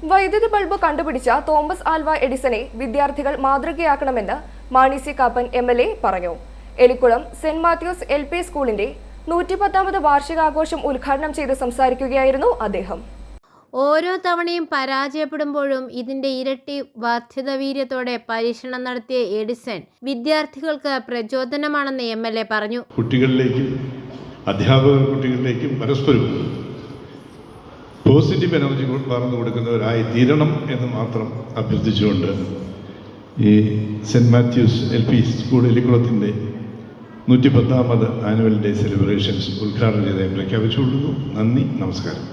വൈദ്യുതി ബൾബ് കണ്ടുപിടിച്ച Thomas Alva എഡിസനെ വിദ്യാർത്ഥികൾ മാതൃകയാക്കണമെന്ന് മാണി സി കാപ്പൻ MLA പറഞ്ഞു. എലിക്കുളം സെന്റ് മാത്യൂസ് LP സ്കൂളിന്റെ 110ാമത് വാർഷികാഘോഷം ഉദ്ഘാടനം ചെയ്ത് സംസാരിക്കുകയായിരുന്നു അദ്ദേഹം. ഓരോ തവണയും പരാജയപ്പെടുമ്പോഴും ഇതിന്റെ ഇരട്ടി വർദ്ധിതവീര്യത്തോടെ പരീക്ഷണം നടത്തിയ എഡിസൺ വിദ്യാർത്ഥികൾക്ക് പ്രചോദനമാണെന്ന് MLA പറഞ്ഞു. കുട്ടികളിലേക്കും അധ്യാപകർ കുട്ടികളിലേക്കും പരസ്പരം പോസിറ്റീവ് എനർജി പകർന്നു കൊടുക്കുന്നവരായി തീരണം എന്ന് മാത്രം അഭ്യർത്ഥിച്ചുകൊണ്ട് ഈ സെന്റ് മാത്യൂസ് LP സ്കൂൾ എലിക്കുളത്തിൻ്റെ 110ാമത് ആനുവൽ ഡേ സെലിബ്രേഷൻസ് ഉദ്ഘാടനം ചെയ്തതായി പ്രഖ്യാപിച്ചുകൊള്ളുന്നു. നന്ദി, നമസ്കാരം.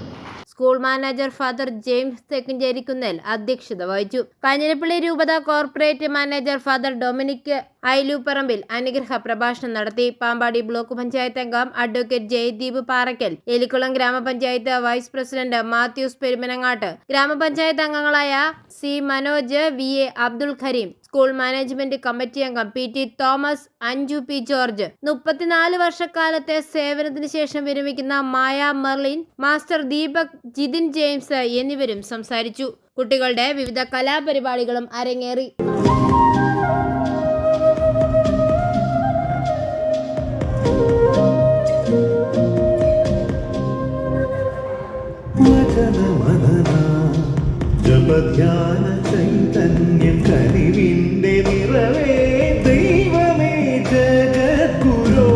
School manager father James Thekkancherikkunnel അധ്യക്ഷത വഹിച്ചു. കാഞ്ഞിരപ്പള്ളി രൂപത corporate manager father Dominic Ailuparambil അനുഗ്രഹ പ്രഭാഷണം നടത്തി. പാമ്പാടി ബ്ലോക്ക് പഞ്ചായത്ത് അംഗം അഡ്വക്കേറ്റ് ജയദീപ് പാറയ്ക്കൽ, എലിക്കുളം ഗ്രാമപഞ്ചായത്ത് വൈസ് പ്രസിഡന്റ് മാത്യൂസ് പെരുമനങ്ങാട്ട്, ഗ്രാമപഞ്ചായത്ത് അംഗങ്ങളായ C Manoj, VA Abdul Kareem, school management committee അംഗം PT Thomas, Anju P George, 34 വർഷക്കാലത്തെ സേവനത്തിന് ശേഷം വിരമിക്കുന്ന Maya Merlin, master Deepak, Jithin James എന്നിവരും സംസാരിച്ചു. കുട്ടികളുടെ വിവിധ കലാപരിപാടികളും അരങ്ങേറി. ജപധ്യാന ചൈതന്യം കനിവിന്റെ നിറവേ ദൈവമേ ജഗദ്ഗുരോ.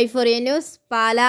i4A ന്യൂസ്, പാല.